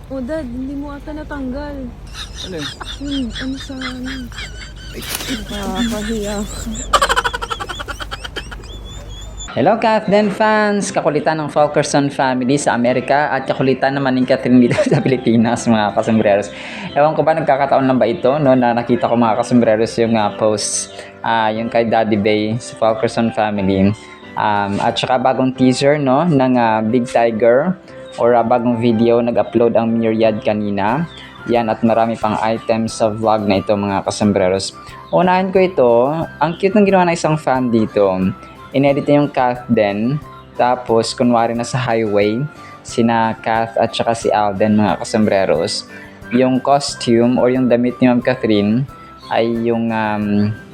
O dad, hindi mo ata natanggal. Ano yun? Yun, ano sa ano. Nakakahiya. Hello Kathden fans! Kakulitan ng Fulkerson family sa Amerika at kakulitan naman ng Catherine dito sa Pilipinas mga kasembreros. Ewan ko ba nagkakataon lang ba ito no, na nakita ko mga kasembreros yung post yung kay Daddy Bay sa Fulkerson family. At saka bagong teaser no, ng Big Tiger or bagong video nag-upload ang Myriad kanina. Yan at marami pang items sa vlog na ito mga kasembreros. Unahin ko ito, ang cute ng ginawa ng isang fan dito. Inedit niya yung Kathden, tapos kunwari na sa highway, sina Kath at saka si Alden mga kasembreros. Yung costume or yung damit ni Ma'am Catherine ay yung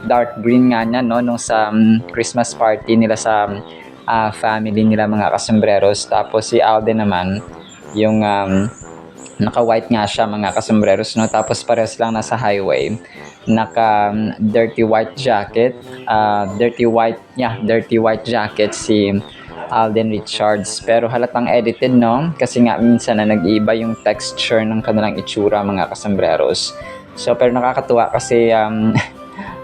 dark green nga niya no, nung sa Christmas party nila sa family nila mga kasembreros. Tapos si Alden naman, yung naka-white nga siya mga kasembreros no, tapos pares lang nasa highway. Naka dirty white jacket, dirty white jacket si Alden Richards, pero halatang edited no, kasi nga minsan na nag-iiba yung texture ng kanilang itsura mga kasembreros. So pero nakakatuwa kasi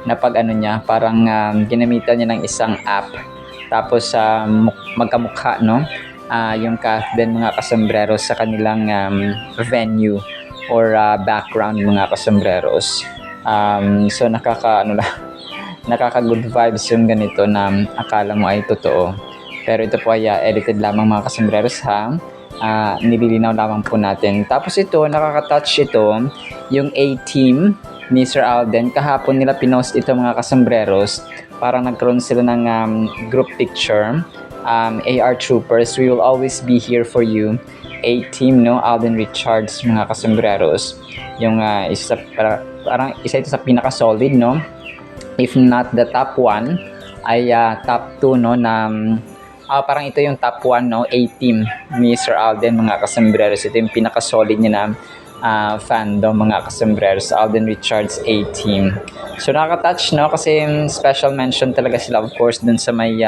napag ano niya, parang ginamitan niya ng isang app, tapos magkamukha no, yung Kathden mga kasembreros sa kanilang venue or background mga kasembreros. So nakaka good vibes yung ganito na akala mo ay totoo, pero ito po ay edited lamang mga kasembreros ha. Nililinaw lamang po natin. Tapos ito, nakaka-touch ito yung A-team ni Sir Alden. Kahapon nila pinost ito mga kasembreros, parang nagkaroon sila ng group picture. AR Troopers, we will always be here for you. A-team no, Alden Richards mga kasembreros. Yung parang isa ito sa pinaka-solid no, if not the top 1 ay top 2 no, na parang ito yung top 1 no, A-team ni Sir Alden mga kasembreros. Ito yung pinaka-solid niya na fandom mga kasembreros, Alden Richards A-team. So nakaka-touch no, kasi special mention talaga sila of course dun sa may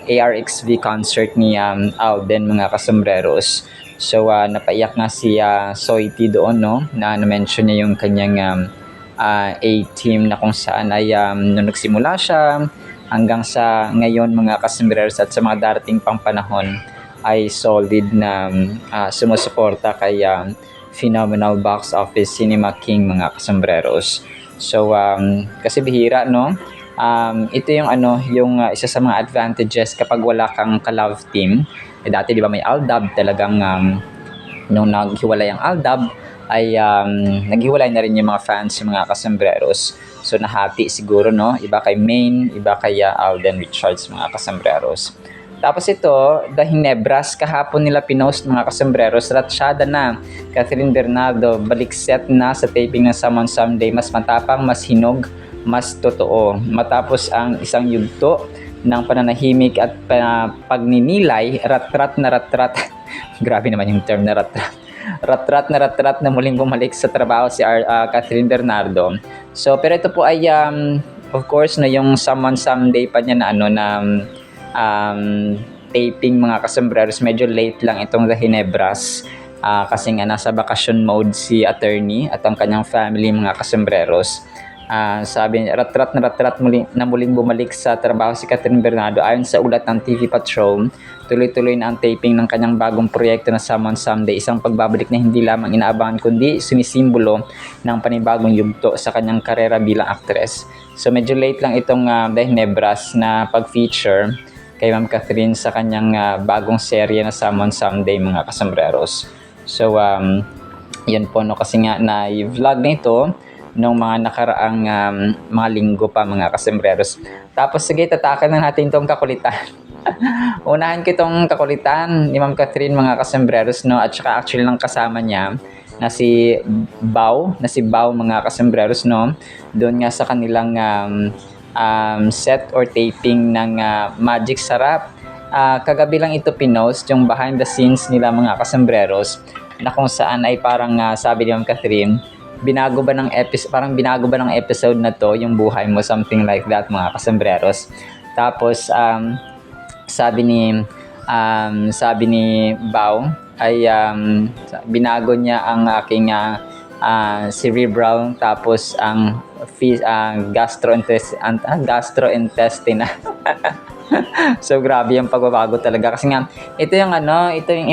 ARXV concert ni Alden mga kasembreros. So napaiyak nga si Soiti doon no, na na-mention niya yung kanyang A-team na kung saan ay nung nagsimula siya hanggang sa ngayon mga kasembreros at sa mga darating pang panahon ay solid na sumusuporta kay Phenomenal Box Office Cinema King mga kasembreros. So kasi bihira no, ito yung yung isa sa mga advantages kapag wala kang ka-love team. Dati di ba may Aldab talagang nung naghiwalay ang Aldab ay naghiwalay na rin yung mga fans yung mga kasembreros. So nahati siguro no, iba kay Maine, iba kay Alden Richards mga kasembreros. Tapos ito, The Hinebras, kahapon nila pinost mga kasembreros, ratsyada na Catherine Bernardo, balikset na sa taping ng Someone Someday, mas matapang, mas hinog, mas totoo. Matapos ang isang yugto ng pananahimik at pagninilay, ratrat na ratrat grabe naman yung term na ratrat. Ratrat na muling bumalik sa trabaho si Catherine Bernardo. So pero ito po ay of course na yung Someone Someday pa niya na taping mga kasembreros, medyo late lang itong The Hinebras kasi nga nasa vacation mode si attorney at ang kanyang family mga kasembreros. Sabi niya, ratrat na muling bumalik sa trabaho si Catherine Bernardo. Ayon sa ulat ng TV Patrol, tuloy-tuloy na ang taping ng kanyang bagong proyekto na Someone Someday, isang pagbabalik na hindi lamang inaabangan kundi sinisimbolo ng panibagong yugto sa kanyang karera bilang actress. So medyo late lang itong The Hinebras na pag-feature kay Ma'am Catherine sa kanyang bagong serye na Someone Someday mga kasembreros. So yun po no, kasi nga na i-vlog na ito nung mga nakaraang mga linggo pa mga kasembreros. Tapos sige, tatakan na natin itong kakulitan. Unahan ko itong kakulitan ni Ma'am Catherine mga kasembreros no, at saka actually lang kasama niya na si Bao mga kasembreros no, doon nga sa kanilang set or taping ng Magic Sarap. Kagabi lang ito pinost yung behind the scenes nila mga kasembreros, na kung saan ay parang sabi ni Ma'am Catherine, binago ba ng episode na to yung buhay mo, something like that mga kasembreros. Tapos sabi ni sabi ni Bao ay binago niya ang aking cerebral tapos ang gastrointestinal. So grabe yung pagbabago talaga kasi nga ito yung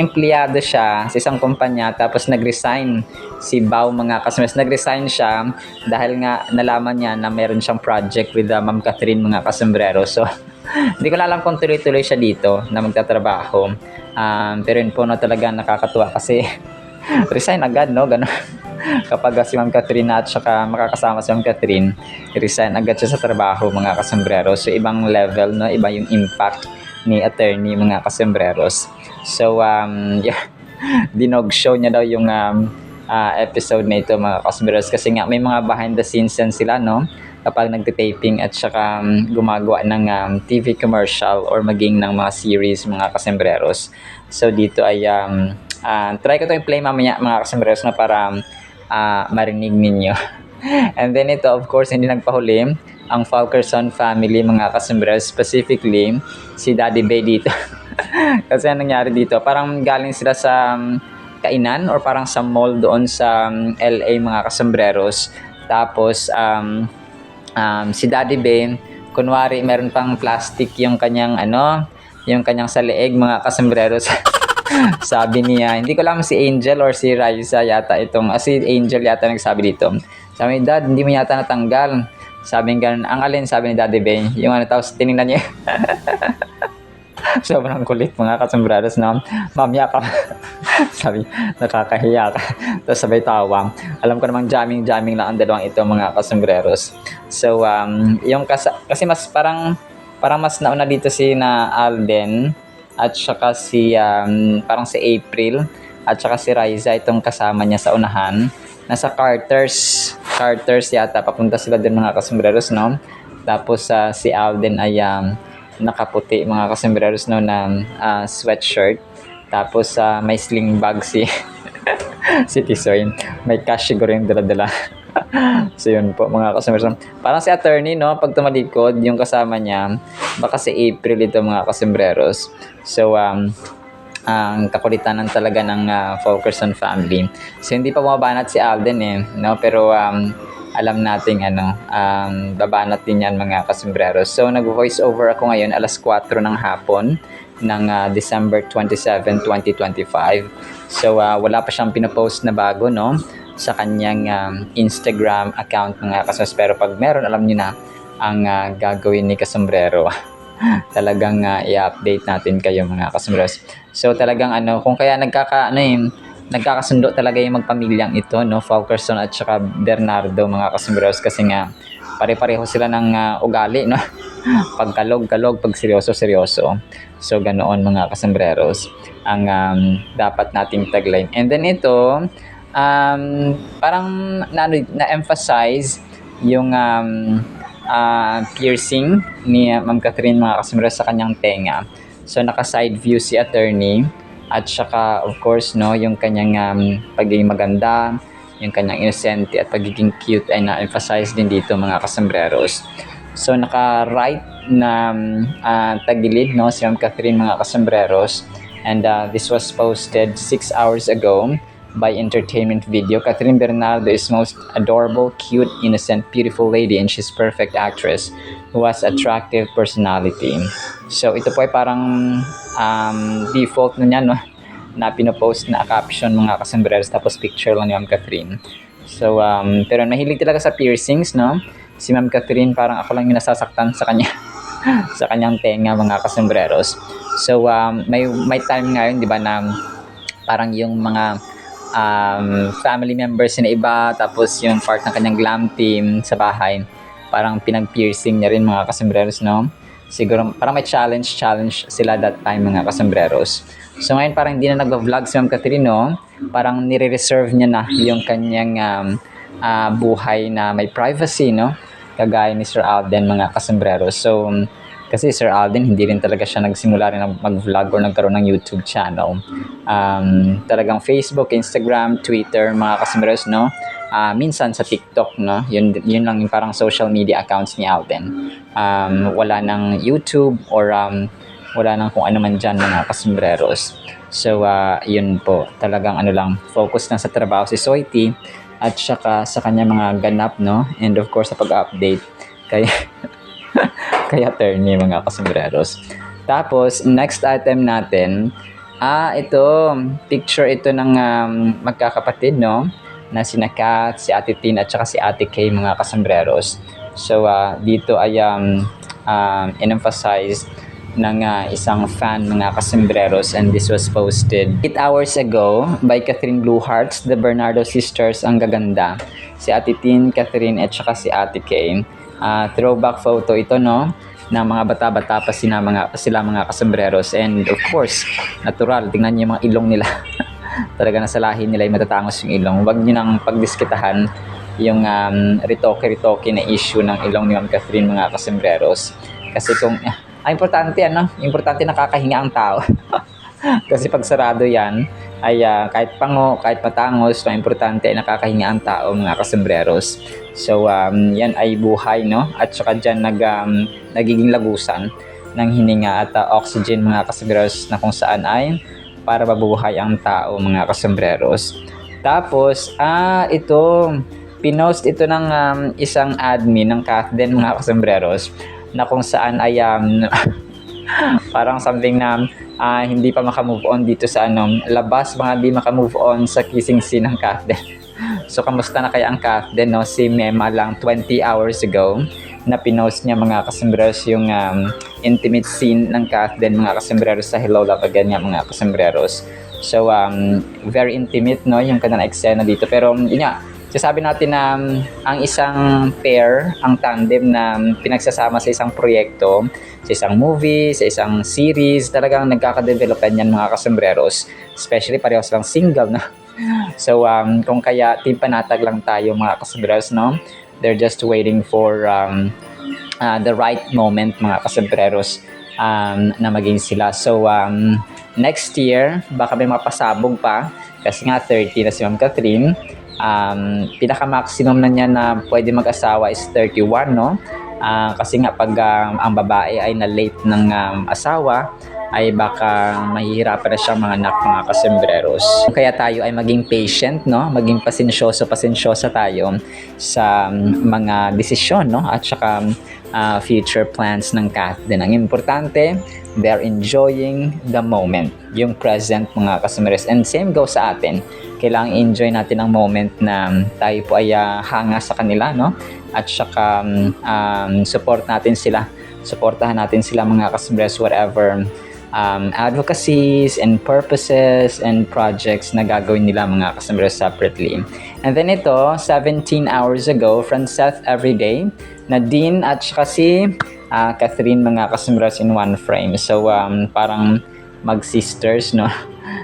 empleyado siya sa isang kumpanya tapos nag-resign si Bao mga customers. Nag-resign siya dahil nga nalaman niya na meron siyang project with Ma'am Catherine mga kasombrero. So hindi ko na alam kung tuloy-tuloy siya dito na magtatrabaho. Pero yun po talaga nakakatuwa kasi resign agad gano'n. Kapag si Ma'am Catherine at saka makakasama si Ma'am Catherine, resign agad siya sa trabaho mga kasombreros. So ibang level iba yung impact ni attorney mga kasombreros. So dinog show niya daw yung episode na ito mga kasombreros kasi nga may mga behind the scenes sila kapag nagte-taping at saka gumagawa ng TV commercial or maging ng mga series mga kasombreros. So dito ay try ko to i-play mamaya mga kasombreros para marinig ninyo. And then ito of course hindi nagpahuli ang Falkerson family mga kasombrero, specifically si Daddy Bay dito. Kasi anong nangyari dito, parang galing sila sa kainan or parang sa mall doon sa LA mga kasombreros. Tapos si Daddy Bay kunwari meron pang plastic yung kanyang yung kanyang sa leeg mga kasombreros. Sabi niya, hindi ko alam si Angel or si Raisa yata itong, si Angel yata nagsabi dito. Sabi ni Dad, hindi mo yata natanggal. Sabi nga, ang alin sabi ni Daddy Bay, yung tapos tinignan niya. Sobrang kulit mga kasombrados mamaya pa. Sabi, nakakahiya ka. Tapos sabay tawang. Alam ko namang jamming lang ang dalawang ito mga kasombreros. So, yung kasi mas parang mas nauna dito si na Alden at saka si parang si April at saka si Raisa itong kasama niya sa unahan. Nasa Carter's yata, papunta sila din mga kasombreros Tapos si Alden ay nakaputi mga kasombreros na sweatshirt. Tapos may sling bag si si Tisoy. May cash siguro yung dala-dala. So yun po mga kasombreros. Parang si attorney pag tumalikod yung kasama niya, baka si April ito mga kasombreros. So ang kakulitanan talaga ng Falkerson family. So hindi pa bumabanat si Alden pero alam nating babanat din yan mga kasombreros. So nag-voice over ako ngayon alas 4 ng hapon ng December 27, 2025. So wala pa siyang pinopost na bago sa kanyang Instagram account mga kasombreros. Pero pag meron, alam niyo na ang gagawin ni kasombrero. Talagang i-update natin kayo mga kasombreros. So talagang kung kaya nagkakasundo talaga yung magpamilyang ito Falkerson at saka Bernardo mga kasombreros kasi nga pare-pareho sila ng ugali pag kalog pag seryoso. So ganoon mga kasombreros ang dapat nating tagline. And then ito parang na-emphasize yung piercing ni Ma'am Catherine mga kasombreros sa kanyang tenga. So naka-side view si attorney at saka of course yung kanyang pagiging maganda, yung kanyang innocent at pagiging cute ay na-emphasize din dito mga kasombreros. So naka-right na tagilid si Ma'am Catherine mga kasombreros, and this was posted 6 hours ago by Entertainment Video. Catherine Bernardo is most adorable, cute, innocent, beautiful lady, and she's perfect actress who has attractive personality. So ito po ay parang default na na pinopost na caption mga kasombreros tapos picture lang ni Ma'am Catherine. So pero mahilig talaga sa piercings si Ma'am Catherine, parang ako lang yung nasasaktan sa kanya sa kanyang tenga mga kasombreros. So may time ngayon 'di ba na parang yung mga family members na iba tapos yung part ng kanyang glam team sa bahay parang pinag-piercing niya rin mga kasombreros siguro parang may challenge sila that time mga kasombreros. So ngayon parang hindi na nag-vlog si Ma'am Catherine parang nire-reserve niya na yung kanyang buhay na may privacy kagaya ni Sir Alden mga kasombreros. So kasi Sir Alden hindi rin talaga siya nagsimula rin mag-vlog or nagkaroon ng YouTube channel. Talagang Facebook, Instagram, Twitter mga kasombreros minsan sa TikTok yun lang yung parang social media accounts ni Alden. Wala ng YouTube or wala nang kung ano man dyan mga kasombreros. So, yun po. Talagang ano lang, focus lang sa trabaho si Soiti at saka sa kanya mga ganap, no? And of course, sa pag-update. Kaya, kaya attorney mga kasombreros. Tapos, next item natin, ito, picture ito ng magkakapatid, no? Na sina Kat, si Ate Tin at saka si Ate Kay mga kasombreros. So, dito ay in-emphasize ng isang fan mga kasombreros, and this was posted 8 hours ago by Catherine Blue Hearts, the Bernardo sisters ang gaganda. Si Ate Tin, Catherine at saka si Ate Kay. Throwback photo ito, no? Na mga bata-bata pa sila mga kasombreros, and of course, natural, tingnan niyo yung mga ilong nila. Talaga nasa lahi nila ay matatangos yung ilong. Huwag niyo nang pagdiskitahan yung ritoke-ritoke na issue ng ilong ni Ma'am Catherine mga kasombreros. Kasi kung importante importante nakakahinga ang tao. Kasi pag sarado yan, ay kahit pango, kahit patangos, importante ay nakakahinga ang tao mga kasombreros. So, yan ay buhay, no? At saka dyan nagiging lagusan ng hininga at oxygen mga kasombreros, na kung saan ay para mabuhay ang tao mga kasombreros. Tapos, ito, pinost ito ng isang admin ng Kathden mga kasombreros, na kung saan ay parang something na hindi pa makamove on dito sa labas, mga hindi makamove on sa kissing scene ng Kathden. So, kamusta na kaya ang Kathden, no? Si Mema lang 20 hours ago na pinost niya mga kasombreros yung intimate scene ng Kathden mga kasombreros sa Hello Love Again niya mga kasombreros. So, very intimate, no? Yung kanang eksena dito. Pero, yun nga, sasabi natin na ang isang pair, ang tandem na pinagsasama sa isang proyekto, sa isang movie, sa isang series, talagang nagkakadevelopan yan mga kasombreros. Especially pareho silang single, no? So, kung kaya team panatag lang tayo mga kasombreros, no? They're just waiting for the right moment mga kasombreros na maging sila. So, next year, baka may mapasabog pa kasi nga 30 na si Ma'am Catherine. Pinaka-maximum na niya na pwede mag-asawa is 31, no? Kasi nga pag ang babae ay na-late ng asawa, ay baka mahihirapan na siyang mga anak mga kasombreros. Kaya tayo ay maging patient, no? Maging pasensyosa tayo sa mga desisyon, no? At saka future plans ng Kathden. Ang importante, they're enjoying the moment, yung present mga kasombreros. And same goes sa atin. Kailangan enjoy natin ang moment na tayo po ay hanga sa kanila, no? At saka supportahan natin sila mga kasombreros, whatever advocacies and purposes and projects na gagawin nila mga kasombreros separately. And then ito, 17 hours ago, Franceth Everyday, Nadine at saka si Catherine mga kasombreros in one frame. So, parang mag-sisters, no?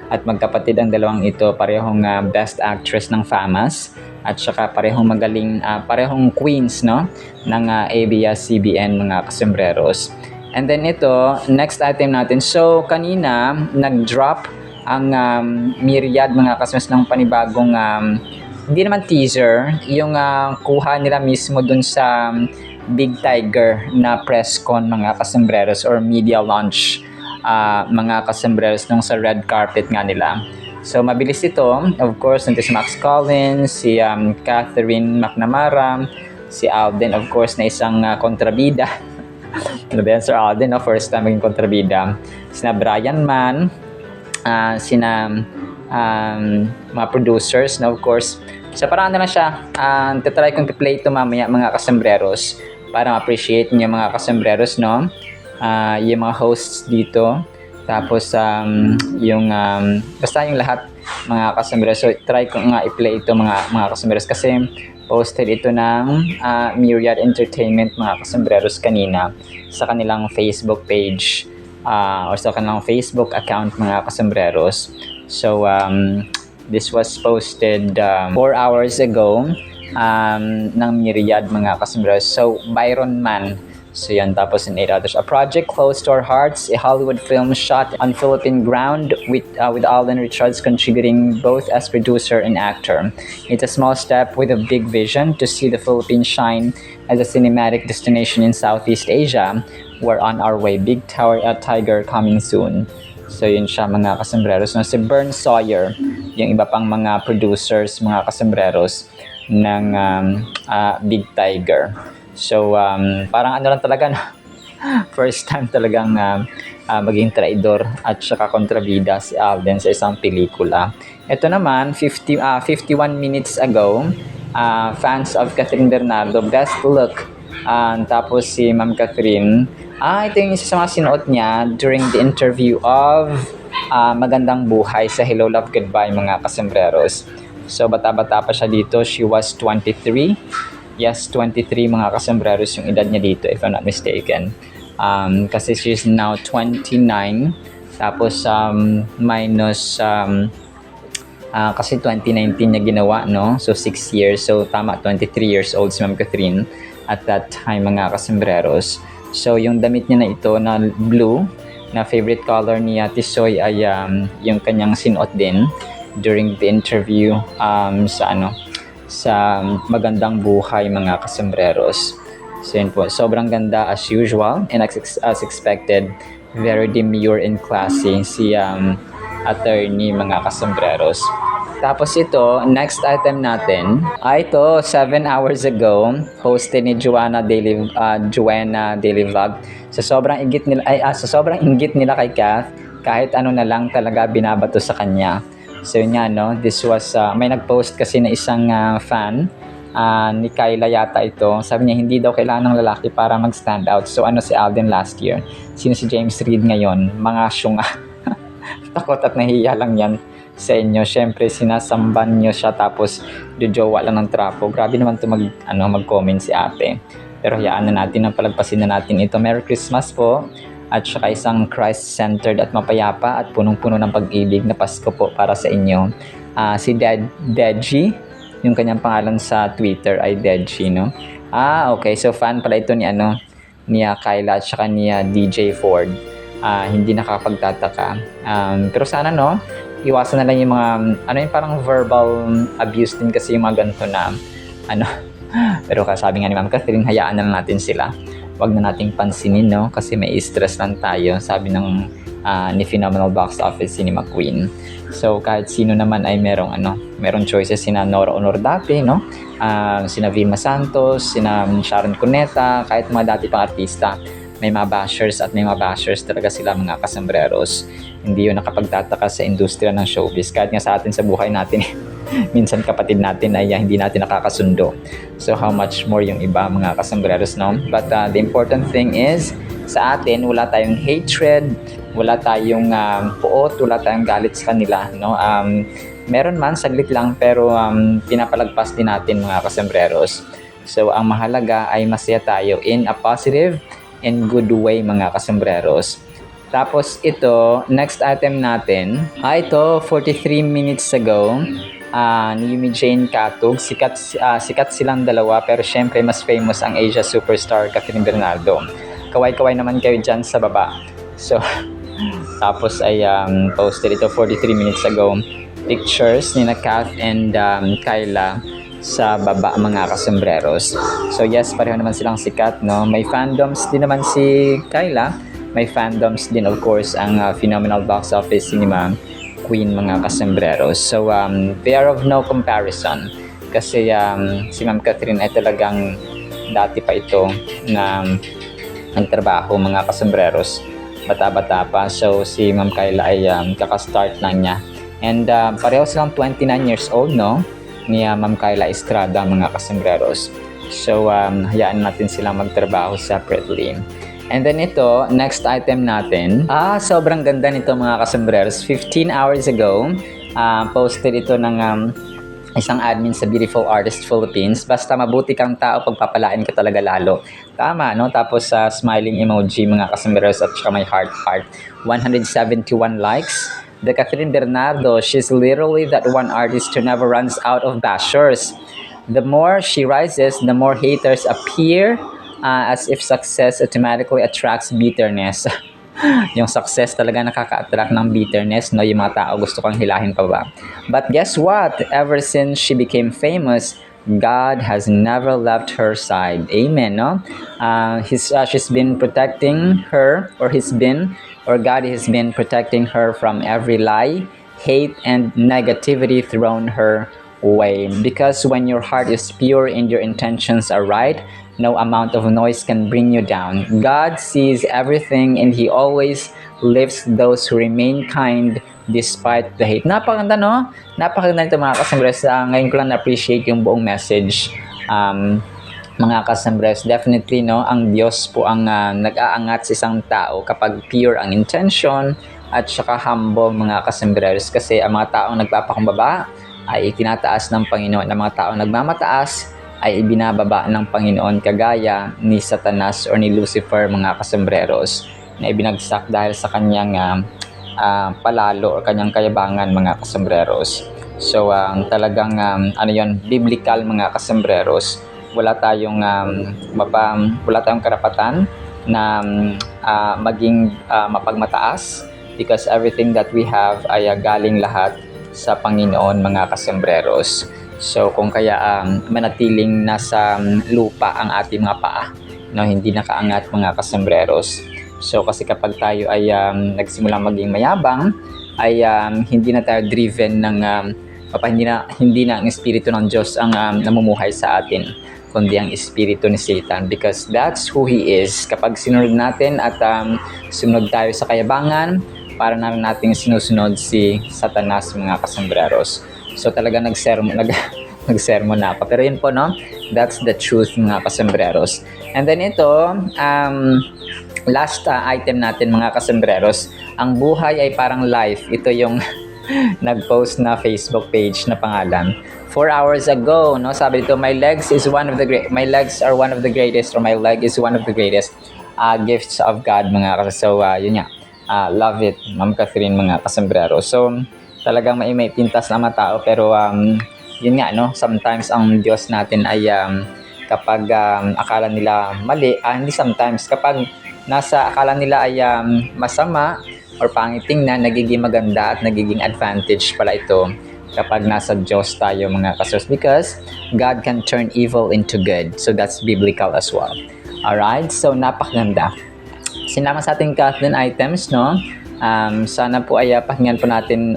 At magkapatid ang dalawang ito, parehong best actress ng FAMAS at saka parehong magaling, parehong queens, no? Ng ABS-CBN mga kasombreros. And then ito, next item natin. So, kanina, nag-drop ang Myriad mga kasombreros ng panibagong, hindi naman teaser, yung kuha nila mismo dun sa Big Tiger na press con mga kasombreros or media launch mga kasombreros nung sa red carpet nga nila. So, mabilis ito. Of course, nandito si Max Collins, si Catherine McNamara, si Alden, of course, na isang kontrabida. Ano ba yan, Sir Alden, no? First time maging kontrabida. Sina Brian Mann, sina mga producers, no? Of course. So, parang na lang siya. Tatry kong i-play ito mamaya mga kasombreros para ma-appreciate niyo mga kasombreros, no? Yung mga hosts dito. Tapos, basta yung lahat mga kasombreros. So, try ko nga i-play ito mga kasombreros kasi posted ito ng Myriad Entertainment mga kasombreros kanina sa kanilang Facebook page or sa kanilang Facebook account mga kasombreros. So, this was posted 4 hours ago ng Myriad mga kasombreros. So, Byron Mann So yan, tapos in 8 others. A project close to our hearts, a Hollywood film shot on Philippine ground with Alden Richards contributing both as producer and actor. It's a small step with a big vision to see the Philippines shine as a cinematic destination in Southeast Asia. We're on our way. Big Tower Tiger coming soon. So yun siya mga kasembreros. No? Si Bern Sawyer, yung iba pang mga producers, mga kasembreros ng Big Tiger. So, parang ano lang talaga, no? First time talagang maging traidor at saka kontrabida si Alden sa isang pelikula. Ito naman, 51 minutes ago, fans of Catherine Bernardo, best look. Tapos si Ma'am Catherine, ito yung isa sa mga sinuot niya during the interview of Magandang Buhay sa Hello, Love, Goodbye mga kasembreros. So, bata-bata pa siya dito. She was 23. Yes, 23 mga kasembreros yung edad niya dito if I'm not mistaken. Kasi she's now 29. Tapos minus kasi 2019 niya ginawa, no? So 6 years. So tama, 23 years old si Ma'am Catherine at that time mga kasembreros. So yung damit niya na ito na blue, na favorite color ni Ate Soy ay yung kanyang sinuot din during the interview sa Magandang Buhay mga kasembreros. So yun po, sobrang ganda as usual and as expected, very demure and classy si attorney mga kasembreros. Tapos ito, next item natin, ito 7 hours ago, posted ni Joanna Daily Vlog. Sa sobrang inggit nila kay Kath, kahit ano na lang talaga binabato sa kanya. So yun nga, no? This was, may nag-post kasi na isang fan, ni Kyla yata ito. Sabi niya, hindi daw kailangan ng lalaki para mag-stand out. So ano si Alden last year? Sino si James Reid ngayon? Mga syunga. Takot at nahiya lang yan sa inyo. Siyempre, sinasamban nyo siya tapos jojowa lang ng trapo. Grabe naman ito mag-comment si ate. Pero hayaan na natin, palagpasin na natin ito. Merry Christmas po. At saka isang Christ-centered at mapayapa at punong-puno ng pag-ibig na Pasko po para sa inyo. Si Deji, yung kanyang pangalan sa Twitter ay Deji, no? Okay. So, fan pala ito ni Kyla at saka ni DJ Ford. Hindi nakapagtataka. Pero sana, no? Iwasan na lang yung mga, yung parang verbal abuse din kasi yung mga ganito na, Pero sabi nga ni Ma'am Catherine, hayaan na lang natin sila. Wag na nating pansinin, no? Kasi may stress lang tayo, sabi ng ni Phenomenal Box Office Cinema Queen. So kahit sino naman ay merong choices, sina Nora Honor dati, no? Sina Vilma Santos, sina Sharon Cuneta, kahit mga dati pang artista, may mga bashers at may mga bashers talaga sila mga kasembreros. Hindi yun nakapagtataka sa industriya ng showbiz. Kahit nga sa atin sa buhay natin, minsan kapatid natin ay hindi natin nakakasundo. So how much more yung iba mga kasembreros, no? But the important thing is, sa atin, wala tayong hatred, wala tayong puot, wala tayong galit sa kanila, no? Meron man, saglit lang, pero pinapalagpas din natin mga kasembreros. So ang mahalaga ay masaya tayo in a positive and good way mga kasembreros. Tapos ito, next item natin, ito 43 minutes ago, ni Yumi Jane Katug. Sikat silang dalawa, pero syempre mas famous ang Asia superstar Catherine Bernardo. Kaway-kaway naman kayo dyan sa baba. So, tapos ay posted ito 43 minutes ago, pictures ni Kath and Kyla sa baba mga kasembreros. So yes, pareho naman silang sikat, no? May fandoms din naman si Kyla. May fandoms din of course ang Phenomenal Box Office Cinema Queen mga kasembreros. So they are of no comparison. Kasi si Ma'am Catherine ay talagang dati pa ito na nagtrabaho mga kasembreros. Bata-bata pa. So si Ma'am Kyla ay kaka-start lang niya. And pareho silang 29 years old, no? Ni Ma'am Kyla Estrada mga kasembreros. So hayaan natin silang magtrabaho separately. And then ito, next item natin. Sobrang ganda nito mga kasembreros. 15 hours ago, posted ito ng isang admin sa Beautiful Artist Philippines. Basta mabuti kang tao, pagpapalain ka talaga lalo. Tama, no? Tapos smiling emoji mga kasembreros at saka may heart. 171 likes. The Catherine Bernardo, she's literally that one artist who never runs out of bashers. The more she rises, the more haters appear as if success automatically attracts bitterness. Yung success talaga nakaka-attract ng bitterness, no? Yung mga tao gusto kang hilahin pa ba. But guess what? Ever since she became famous, God has never left her side. Amen, no? She's been protecting her, or God has been protecting her from every lie, hate, and negativity thrown her way. Because when your heart is pure and your intentions are right, no amount of noise can bring you down. God sees everything and He always lifts those who remain kind despite the hate. Napakaganda, no? Napakaganda nito mga kasambres. Ngayon ko lang na-appreciate yung buong message. Mga kasambres, definitely, no? Ang Diyos po ang nag-aangat sa isang tao kapag pure ang intention at saka humble, mga kasambres. Kasi ang mga taong nagpapakumbaba ay itinataas ng Panginoon. Ang mga taong nagmamataas ay ibinababa ng Panginoon, kagaya ni Satanas or ni Lucifer, mga kasambreros, na ibinagsak dahil sa kanyang palalo o kanyang kayabangan, mga kasambreros. So talagang biblical, mga kasambreros. Wala tayong karapatan na maging mapagmataas, because everything that we have ay galing lahat sa Panginoon, mga kasambreros. So kung kaya manatiling nasa lupa ang ating mga paa, no, hindi nakaangat, mga kasambreros. So kasi kapag tayo ay nagsimulang maging mayabang, ay hindi na tayo driven ng hindi na ang espiritu ng Diyos ang namumuhay sa atin, kundi ang espiritu ni Satan, because that's who he is. Kapag sinunod natin at sumunod tayo sa kayabangan, para na nating sinusunod si Satanas, mga kasambreros. So talaga nagsermon na ako. Pero yun po, no? That's the truth, mga kasambreros. And then ito, last item natin, mga kasambreros. Ang buhay ay parang life. Ito yung nag-post na Facebook page na pangalan. 4 hours ago, no? Sabi dito, my legs are one of the greatest, or my leg is one of the greatest gifts of God, mga kasambreros. So, yun nga. Love it, Ma'am Catherine, mga kasambreros. So, talagang may pintas na mga tao, pero yun nga, no, sometimes ang Diyos natin ay kapag akala nila mali, hindi sometimes, kapag nasa akala nila ay masama or pangit tingnan, nagiging maganda at nagiging advantage pala ito kapag nasa Diyos tayo, mga kasambreros, because God can turn evil into good. So that's biblical as well. Alright, so napakaganda. Sinama sa ating Kathleen items, no? Sana po ay pakinggan po natin.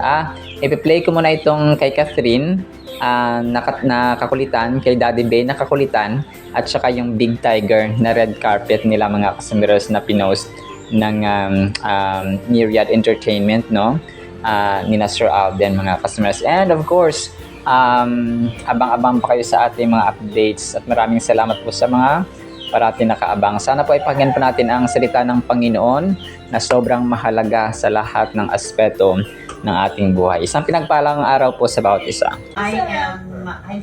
Ipi-play ko muna itong kay Catherine, na kakulitan, kay Daddy Bay na kakulitan, at saka yung Big Tiger na red carpet nila, mga kasambreros, na pinost ng Myriad Entertainment, no? Ni Sir Alden, mga kasambreros. And of course, abang-abang pa kayo sa ating mga updates, at maraming salamat po sa mga parati nakaabang. Sana po ay pakinggan po natin ang salita ng Panginoon na sobrang mahalaga sa lahat ng aspeto ng ating buhay. Isang pinagpalang araw po sa bawat isa. I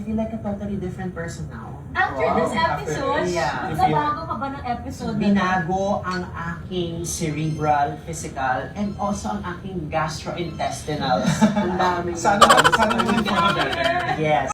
feel like a totally different person now. After this episode, Yeah. nabago ka ba ng episode na Binago ang aking cerebral, physical, and also ang aking gastrointestinal. Ang daming... Sana maging Yes.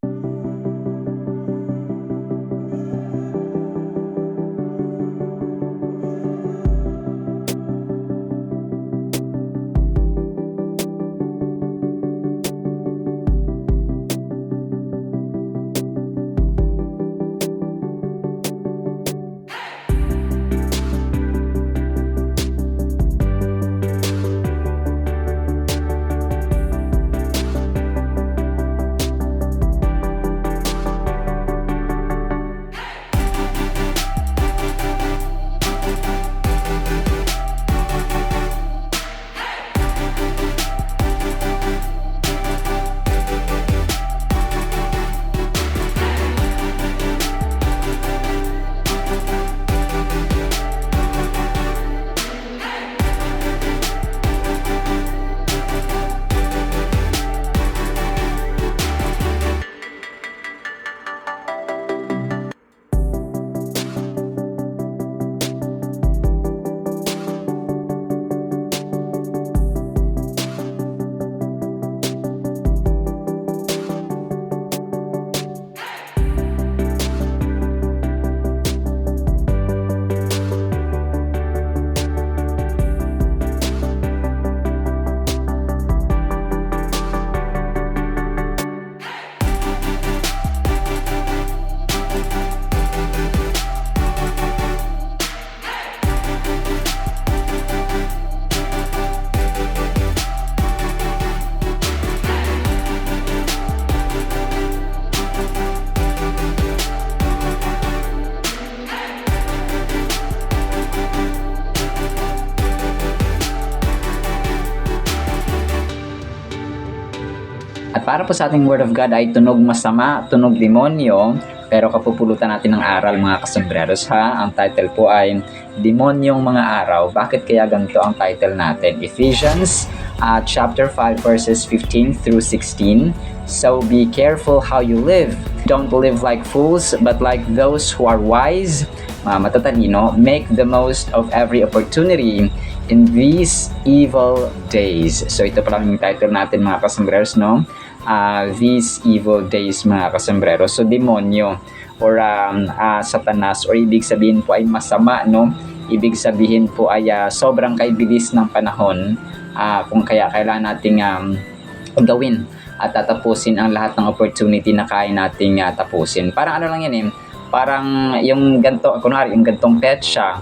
para po sa ating Word of God ay tunog masama, tunog demonyo, pero kapupulutan natin ng aral mga kasembreros ha. Ang title po ay Demonyong Mga Araw. Bakit kaya ganito ang title natin? Ephesians chapter 5 verses 15 through 16. So be careful how you live. Don't live like fools, but like those who are wise, matatalino. Make the most of every opportunity in these evil days. So ito pala yung title natin mga kasembreros, no? These evil days mga kasembreros. So demonyo or satanas, or ibig sabihin po ay masama, no? Ibig sabihin po ay sobrang kaibilis ng panahon, kung kaya kailangan nating gawin at tatapusin ang lahat ng opportunity na kaya nating tapusin. Parang ano lang yan parang yung ganto, kunwari yung gantong petsa,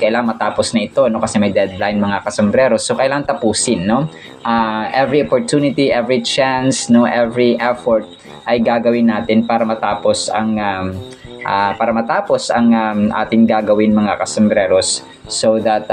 kailangan matapos na ito, no, kasi may deadline mga kasembreros. So kailangan tapusin, no? Every opportunity, every chance, no, every effort ay gagawin natin para matapos ang ating gagawin mga kasembreros, so that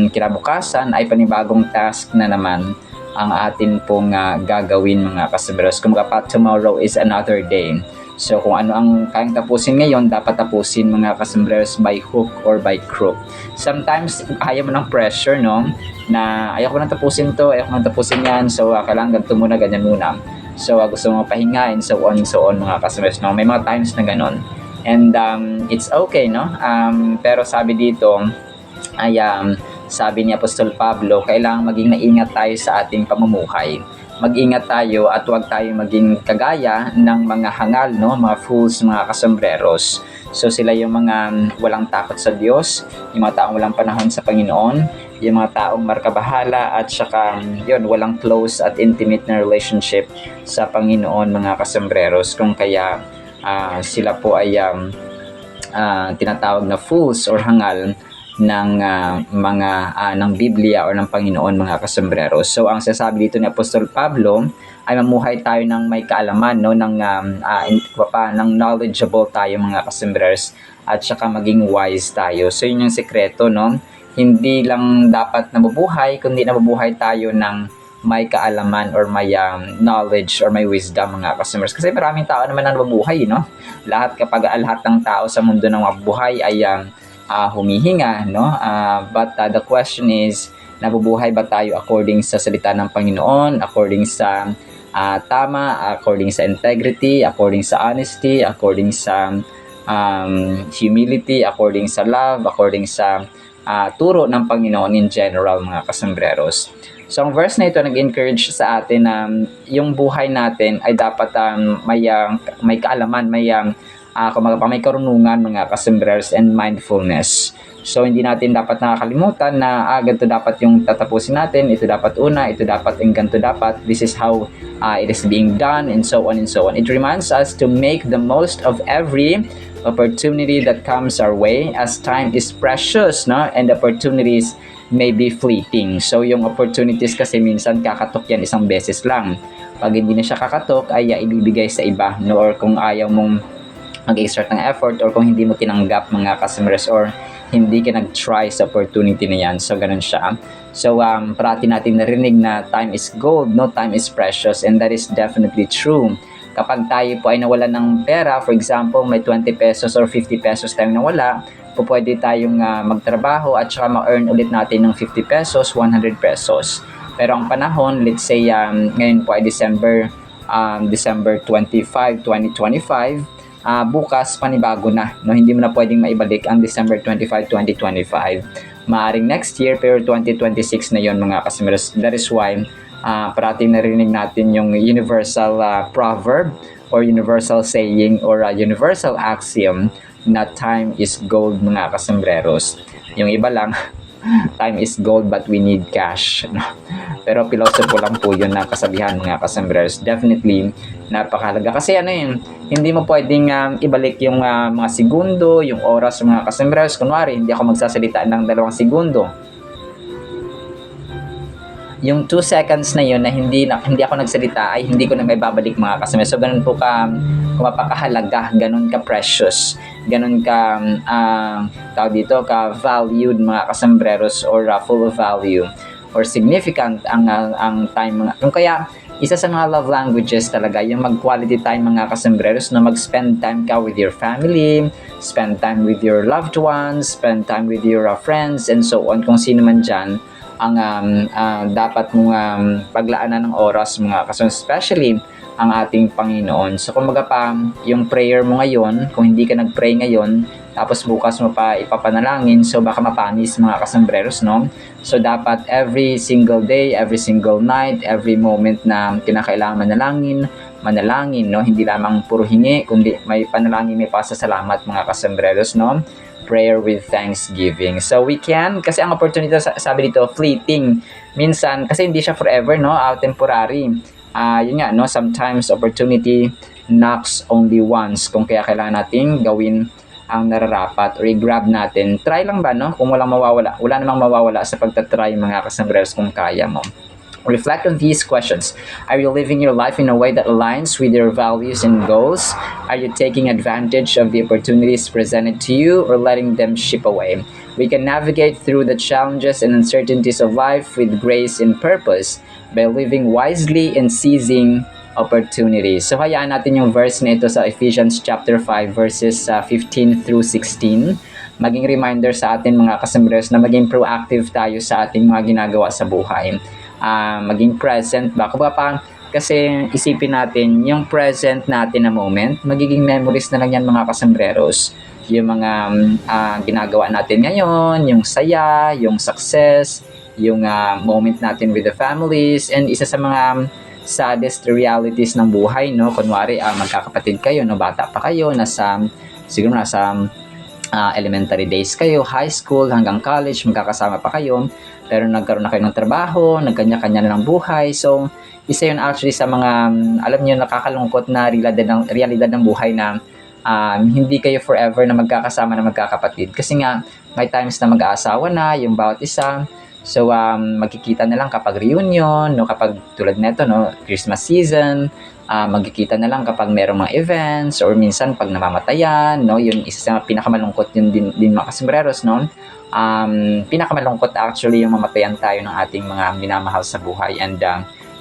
kinabukasan ay panibagong task na naman ang atin pong gagawin mga kasembreros. Kumbaga pa, tomorrow is another day. So kung ano ang kayang tapusin ngayon, dapat tapusin mga kasembreros by hook or by crook. Sometimes ayaw mo ng pressure, no? Na ayaw ko nang tapusin to, ayaw ko nang tapusin yan, so kailangan ganito muna, ganyan muna. So gusto mo pahingain, so on mga kasembreros, no? May mga times na ganon. And it's okay, no? Pero sabi dito ay sabi ni Apostol Pablo, kailangan maging maingat tayo sa ating pamumuhay. Mag-ingat tayo at huwag tayo maging kagaya ng mga hangal, no? Mga fools, mga kasembreros. So sila yung mga walang takot sa Diyos, yung mga taong walang panahon sa Panginoon, yung mga taong markabahala, at saka yun, walang close at intimate na relationship sa Panginoon mga kasembreros. Kung kaya sila po ay tinatawag na fools or hangal ng ng Biblia or ng Panginoon mga kasembreros. So ang sasabi dito ni Apostol Pablo ay mamuhay tayo ng may kaalaman, no, ng knowledgeable tayo mga kasembreros, at saka maging wise tayo. So yun yung sekreto, no? Hindi lang dapat nabubuhay, kundi nabubuhay tayo ng may kaalaman or may knowledge or may wisdom mga kasembreros. Kasi maraming tao naman na nabubuhay, no? Lahat ng tao sa mundo na mabubuhay ay humihinga, no? But the question is, nabubuhay ba tayo according sa salita ng Panginoon, according sa tama, according sa integrity, according sa honesty, according sa humility, according sa love, according sa turo ng Panginoon in general mga kasembreros. So ang verse na ito nag-encourage sa atin na yung buhay natin ay dapat may kaalaman, may karunungan mga kasembreros, and mindfulness. So hindi natin dapat nakakalimutan na ganito dapat yung tatapusin natin, ito dapat una, ito dapat, and ganito dapat, this is how it is being done, and so on and so on. It reminds us to make the most of every opportunity that comes our way, as time is precious, no? And opportunities may be fleeting. So yung opportunities kasi minsan kakatok yan isang beses lang. Pag hindi na siya kakatok ay ibibigay sa iba, no? Or kung ayaw mong mag-exert ng effort, or kung hindi mo tinanggap mga customers, or hindi ka nag-try sa opportunity na yan. So ganun siya. So parati natin narinig na time is gold, no? Time is precious, and that is definitely true. Kapag tayo po ay nawalan ng pera, for example, may 20 pesos or 50 pesos tayong nawala, pwede tayong magtrabaho at saka ma-earn ulit natin ng 50 pesos, 100 pesos. Pero ang panahon, let's say ngayon po ay December 25, 2025, bukas panibago na, no? Hindi mo na pwedeng maibalik ang December 25, 2025. Maaring next year, pero 2026 na yon mga customers. That is why parating narinig natin yung universal proverb or universal saying or universal axiom na time is gold mga kasembreros. Yung iba lang, time is gold but we need cash. Pero philosophy lang po yun na kasabihan mga kasembreros. Definitely, napakahalaga. Kasi hindi mo pwedeng ibalik yung mga segundo, yung oras mga kasembreros. Kunwari, hindi ako magsasalita ng 2 segundo. Yung 2 seconds na yun na hindi ako nagsalita ay hindi ko na may babalik mga kasembreros. So ganun po mapakahalaga, ganun ka precious, ganun ka ka valued mga kasembreros, or full of value or significant ang time. Kung kaya isa sa mga love languages talaga yung mag-quality time mga kasembreros, no? Mag-spend time ka with your family, spend time with your loved ones, spend time with your friends, and so on. Kung sino man dyan ang dapat mong paglaanan ng oras mga kasembreros, especially ang ating Panginoon. So kumbaga pa, yung prayer mo ngayon, kung hindi ka nag-pray ngayon, tapos bukas mo pa ipapanalangin, so baka mapanis mga kasembreros, no? So dapat every single day, every single night, every moment na kinakailangan manalangin, no? Hindi lamang puro hingi, kundi may panalangin, may pasasalamat mga kasembreros, no? Prayer with thanksgiving. So we can, kasi ang opportunity, sabi dito, fleeting. Minsan, kasi hindi siya forever, no? Temporary. Yun nga, no? Sometimes opportunity knocks only once. Kung kaya kailangan natin gawin ang nararapat or i-grab natin. Try lang ba, no? Kung walang mawawala. Wala namang mawawala sa pagtatry mga kasembreros kung kaya mo. Reflect on these questions. Are you living your life in a way that aligns with your values and goals? Are you taking advantage of the opportunities presented to you or letting them ship away? We can navigate through the challenges and uncertainties of life with grace and purpose by living wisely and seizing opportunities. So hayaan natin yung verse na ito sa Ephesians chapter 5 verses 15 through 16. Maging reminder sa atin mga kasembreros na maging proactive tayo sa ating mga ginagawa sa buhay. Maging present ba? Kasi isipin natin, yung present natin na moment, magiging memories na lang yan mga kasembreros. Yung mga ginagawa natin ngayon, yung saya, yung success, yung moment natin with the families, and isa sa mga saddest realities ng buhay, no? Kunwari, magkakapatid kayo, no? Bata pa kayo, siguro nasa elementary days kayo, high school, hanggang college, magkakasama pa kayo, pero nagkaroon na kayo ng trabaho, nagkanya-kanya na ng buhay. So, isa yun actually sa mga, alam niyo, nakakalungkot na realidad ng buhay na hindi kayo forever na magkakasama na magkakapatid. Kasi nga, may times na mag-aasawa na, yung bawat isa. So, magkikita na lang kapag reunion, no? Kapag tulad nito, no? Christmas season, magkikita na lang kapag merong mga events, or minsan pag namamatayan, no? Yun, isa sa pinakamalungkot yun din mga kasembreros, no? Pinakamalungkot actually yung mamatayan tayo ng ating mga minamahal sa buhay, and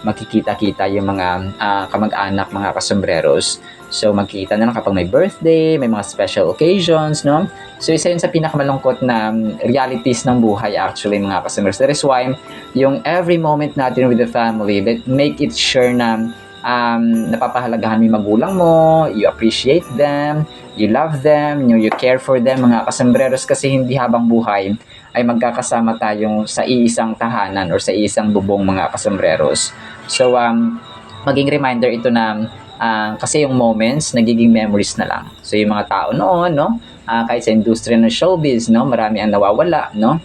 magkikita-kita yung mga kamag-anak, mga kasembreros. So, magkikita na lang kapag may birthday, may mga special occasions, no? So, isa yun sa pinakamalungkot na realities ng buhay actually, mga kasembreros. That is why, yung every moment natin with the family, make it sure na napapahalagahan mo yung magulang mo, you appreciate them, you love them, you care for them, mga kasembreros, kasi hindi habang buhay ay magkakasama tayong sa iisang tahanan or sa iisang bubong, mga kasembreros. So, maging reminder ito na kasi yung moments, nagiging memories na lang. So, yung mga tao noon, no? Kahit sa industriya ng showbiz, no? Marami ang nawawala, no?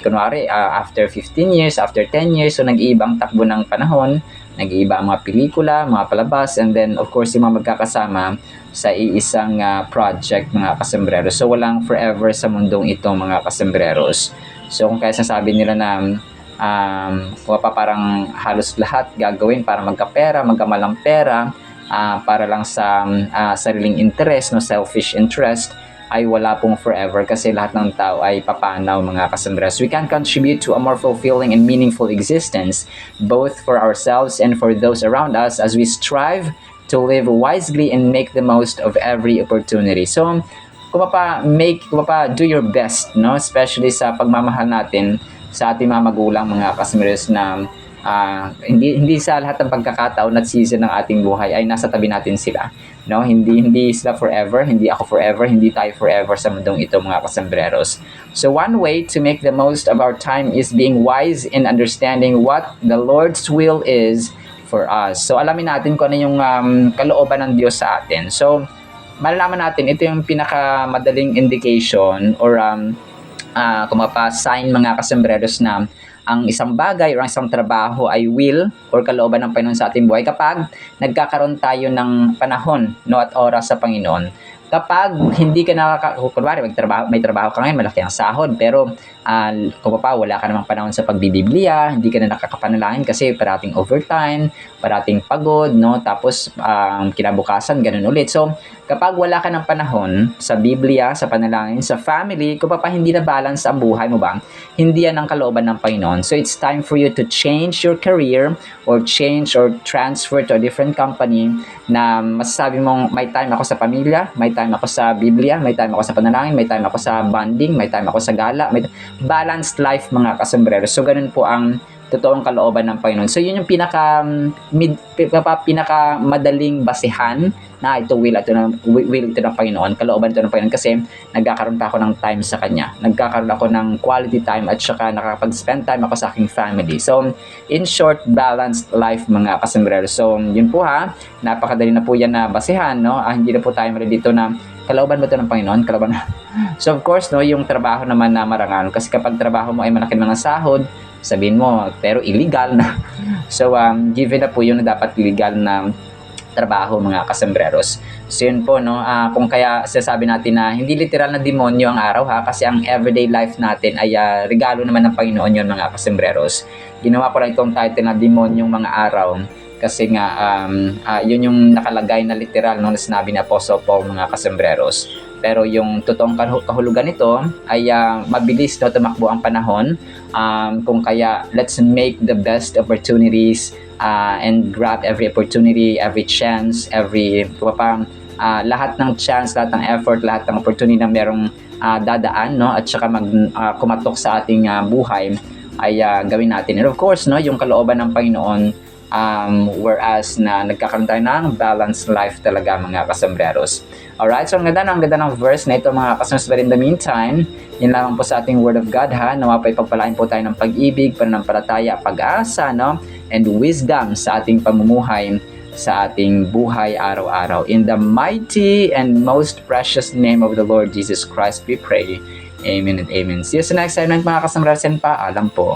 Kunwari, after 15 years, after 10 years, so nag-iibang takbo ng panahon, nag-iiba ang mga pelikula, mga palabas, and then, of course, yung mga magkakasama sa iisang project, mga kasembreros. So, walang forever sa mundong ito, mga kasembreros. So, kung kaya sasabi nila na parang halos lahat gagawin para magkapera, magkamalang pera, para lang sa sariling interest, no, selfish interest, ay wala pong forever, kasi lahat ng tao ay papanaw, mga kasembreros. We can contribute to a more fulfilling and meaningful existence, both for ourselves and for those around us, as we strive to live wisely and make the most of every opportunity. So, do your best, no? Especially sa pagmamahal natin sa ating mga magulang, mga kasembreros, na hindi sa lahat ng pagkakataon at season ng ating buhay ay nasa tabi natin sila, no? Hindi sila forever, hindi ako forever, hindi tayo forever sa mundong ito, mga kasembreros. So one way to make the most of our time is being wise in understanding what the Lord's will is for us. So alamin natin kung ano yung kalooban ng Diyos sa atin. So malalaman natin, ito yung pinakamadaling indication or sign, mga kasembreros, na ang isang bagay o ang isang trabaho ay will or kalooban ng Panginoon sa ating buhay kapag nagkakaroon tayo ng panahon, no, at oras sa Panginoon. kapag hindi ka kunwari may trabaho ka ngayon, malaki ang sahod, pero kung wala ka namang panahon sa pagbibiblia, hindi ka na nakakapanalangin kasi parating overtime, parating pagod, no? Tapos kinabukasan, ganun ulit. So, kapag wala ka ng panahon sa Biblia, sa panalangin, sa family, kung hindi na balance ang buhay mo ba, hindi yan ang kalooban ng Panginoon. So, it's time for you to change your career or change or transfer to a different company na masasabi mong may time ako sa pamilya, may time ako sa Biblia, may time ako sa panalangin, may time ako sa bonding, may time ako sa gala, balanced life mga kasombrero. So, ganun po ang totoong kalooban ng Panginoon. So, yun yung pinaka madaling basihan na ito will ito ng Panginoon, kalooban ito ng Panginoon kasi nagkakaroon pa ako ng time sa Kanya. Nagkakaroon ako ng quality time at saka nakakapag-spend time ako sa aking family. So, in short, balanced life mga kasombrero. So, yun po ha. Napakadali na po yan na basihan, no? Hindi na po tayo mali dito na kalooban ba ito ng Panginoon? Kalooban na. So, of course, no, yung trabaho naman na marangal. Kasi kapag trabaho mo ay malaking mga sahod, sabihin mo, pero illegal na. So, given na po yun na dapat legal na trabaho mga kasembreros. So, yun po, no, kung kaya sasabi natin na hindi literal na demonyo ang araw ha, kasi ang everyday life natin ay regalo naman ng Panginoon yun mga kasembreros. Ginawa ko lang itong title na demonyong mga araw kasi nga yun yung nakalagay na literal no, na sinabi ni Apostle Paul mga kasembreros. Pero yung totoong kahulugan nito ay mabilis no, tumakbo ang panahon. Kung kaya let's make the best opportunities and grab every opportunity, every chance, lahat ng chance, lahat ng effort, lahat ng opportunity na merong dadaan no, at saka kumatok sa ating buhay ay gawin natin. And of course, no, yung kalooban ng Panginoon, whereas na nagkakaroon tayo ng balanced life talaga mga kasembreros. Alright, so ang ganda ng verse na ito mga kasembreros. But in the meantime, yun lamang po sa ating Word of God ha. Nawa pa ipagpalain po tayo ng pag-ibig, pananampalataya, pag-asa, no? And wisdom sa ating pamumuhay, sa ating buhay araw-araw. In the mighty and most precious name of the Lord Jesus Christ, we pray. Amen and amen. See you sa next segment mga kasembreros, and paalam po.